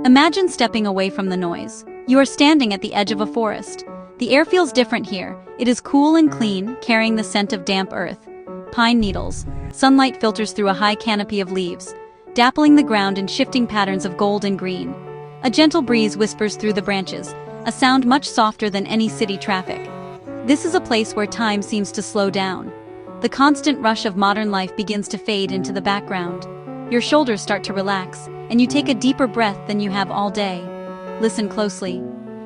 Imagine stepping away from the noise. You are standing at the edge of a forest. The air feels different here. It is cool and clean, carrying the scent of damp earth. Pine needles. Sunlight filters through a high canopy of leaves, dappling the ground in shifting patterns of gold and green. A gentle breeze whispers through the branches, a sound much softer than any city traffic. This is a place where time seems to slow down. The constant rush of modern life begins to fade into the background. Your shoulders start to relax, and you take a deeper breath than you have all day. Listen closely.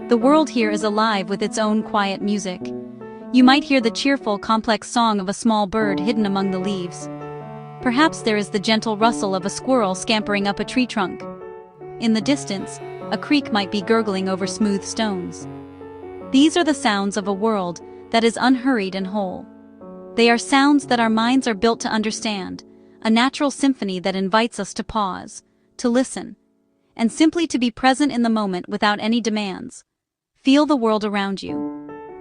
The world here is alive with its own quiet music. You might hear the cheerful, complex song of a small bird hidden among the leaves. Perhaps there is the gentle rustle of a squirrel scampering up a tree trunk. In the distance, a creek might be gurgling over smooth stones. These are the sounds of a world that is unhurried and whole. They are sounds that our minds are built to understand, a natural symphony that invites us to pause, to listen, and simply to be present in the moment without any demands. Feel the world around you.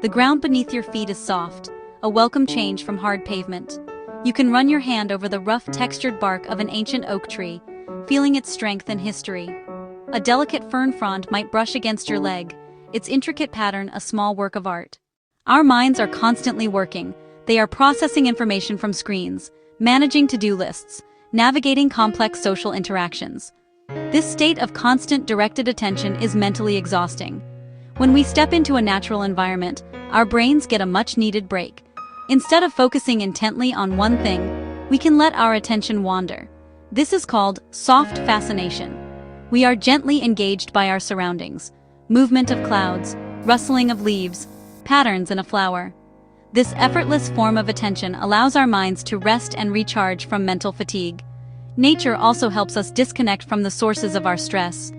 The ground beneath your feet is soft, a welcome change from hard pavement. You can run your hand over the rough textured bark of an ancient oak tree, feeling its strength and history. A delicate fern frond might brush against your leg, its intricate pattern a small work of art. Our minds are constantly working. They are processing information from screens, managing to-do lists, navigating complex social interactions. This state of constant directed attention is mentally exhausting. When we step into a natural environment, our brains get a much-needed break. Instead of focusing intently on one thing, we can let our attention wander. This is called soft fascination. We are gently engaged by our surroundings. Movement of clouds, rustling of leaves, patterns in a flower. This effortless form of attention allows our minds to rest and recharge from mental fatigue. Nature also helps us disconnect from the sources of our stress.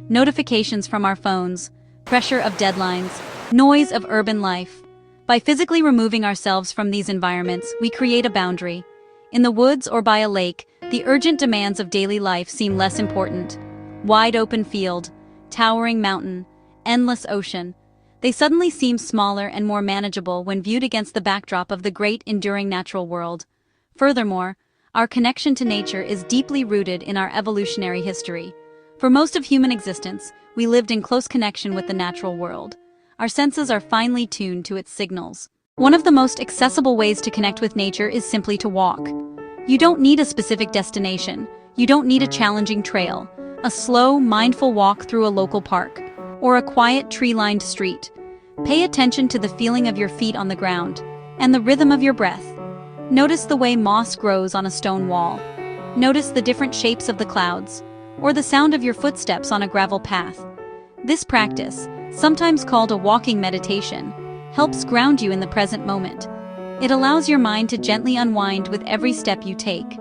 Notifications from our phones, pressure of deadlines, noise of urban life. By physically removing ourselves from these environments, we create a boundary. In the woods or by a lake, the urgent demands of daily life seem less important. Wide open field, towering mountain, endless ocean. They suddenly seem smaller and more manageable when viewed against the backdrop of the great enduring natural world. Furthermore, our connection to nature is deeply rooted in our evolutionary history. For most of human existence, we lived in close connection with the natural world. Our senses are finely tuned to its signals. One of the most accessible ways to connect with nature is simply to walk. You don't need a specific destination. You don't need a challenging trail. A slow, mindful walk through a local park, or a quiet, tree-lined street. Pay attention to the feeling of your feet on the ground, and the rhythm of your breath. Notice the way moss grows on a stone wall. Notice the different shapes of the clouds, or the sound of your footsteps on a gravel path. This practice, sometimes called a walking meditation, helps ground you in the present moment. It allows your mind to gently unwind with every step you take.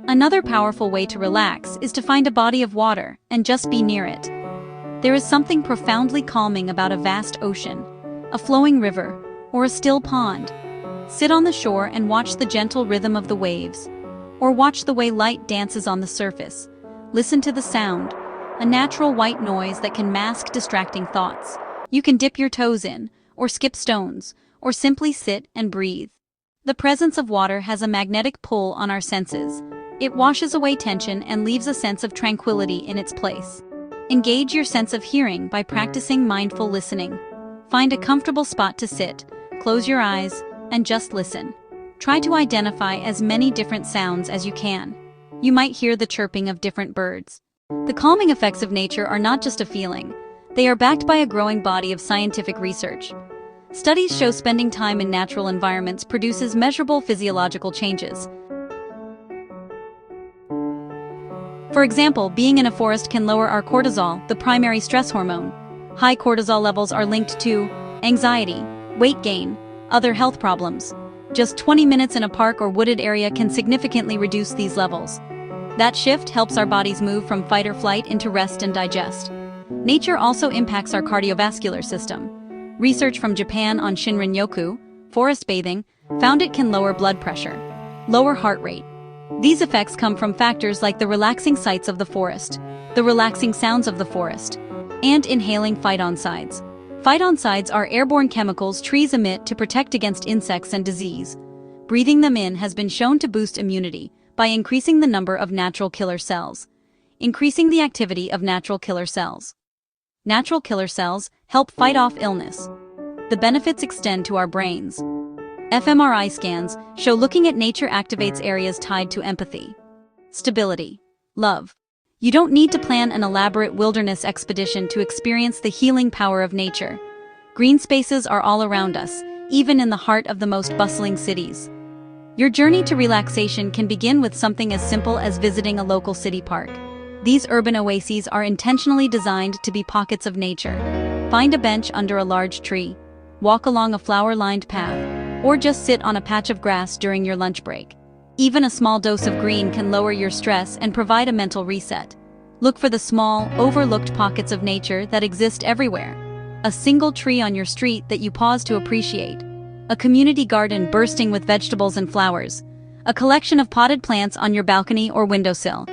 Another powerful way to relax is to find a body of water and just be near it. There is something profoundly calming about a vast ocean, a flowing river, or a still pond. Sit on the shore and watch the gentle rhythm of the waves, or watch the way light dances on the surface. Listen to the sound, a natural white noise that can mask distracting thoughts. You can dip your toes in, or skip stones, or simply sit and breathe. The presence of water has a magnetic pull on our senses. It washes away tension and leaves a sense of tranquility in its place. Engage your sense of hearing by practicing mindful listening. Find a comfortable spot to sit, close your eyes, and just listen. Try to identify as many different sounds as you can. You might hear the chirping of different birds. The calming effects of nature are not just a feeling. They are backed by a growing body of scientific research. Studies show spending time in natural environments produces measurable physiological changes. For example, being in a forest can lower our cortisol, the primary stress hormone. High cortisol levels are linked to anxiety, weight gain, other health problems. Just 20 minutes in a park or wooded area can significantly reduce these levels. That shift helps our bodies move from fight or flight into rest and digest. Nature also impacts our cardiovascular system. Research from Japan on Shinrin-yoku, forest bathing, found it can lower blood pressure, lower heart rate. These effects come from factors like the relaxing sights of the forest, the relaxing sounds of the forest, and inhaling phytoncides. Phytoncides are airborne chemicals trees emit to protect against insects and disease. Breathing them in has been shown to boost immunity by increasing the number of natural killer cells. increasing the activity of natural killer cells. Natural killer cells help fight off illness. The benefits extend to our brains. fMRI scans show looking at nature activates areas tied to empathy, stability, love. You don't need to plan an elaborate wilderness expedition to experience the healing power of nature. Green spaces are all around us, even in the heart of the most bustling cities. Your journey to relaxation can begin with something as simple as visiting a local city park. These urban oases are intentionally designed to be pockets of nature. Find a bench under a large tree, walk along a flower-lined path, or just sit on a patch of grass during your lunch break. Even a small dose of green can lower your stress and provide a mental reset. Look for the small, overlooked pockets of nature that exist everywhere. A single tree on your street that you pause to appreciate. A community garden bursting with vegetables and flowers. A collection of potted plants on your balcony or windowsill.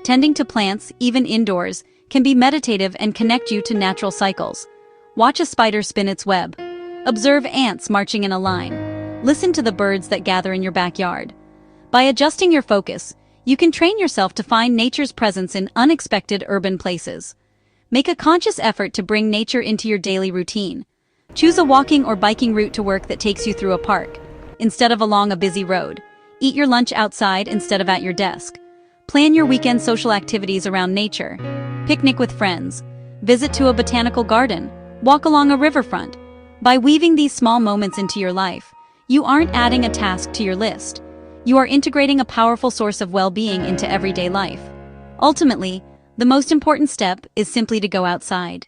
Tending to plants, even indoors, can be meditative and connect you to natural cycles. Watch a spider spin its web. Observe ants marching in a line. Listen to the birds that gather in your backyard. By adjusting your focus, you can train yourself to find nature's presence in unexpected urban places. Make a conscious effort to bring nature into your daily routine. Choose a walking or biking route to work that takes you through a park, instead of along a busy road. Eat your lunch outside instead of at your desk. Plan your weekend social activities around nature. Picnic with friends. Visit to a botanical garden. Walk along a riverfront. By weaving these small moments into your life, you aren't adding a task to your list. You are integrating a powerful source of well-being into everyday life. Ultimately, the most important step is simply to go outside.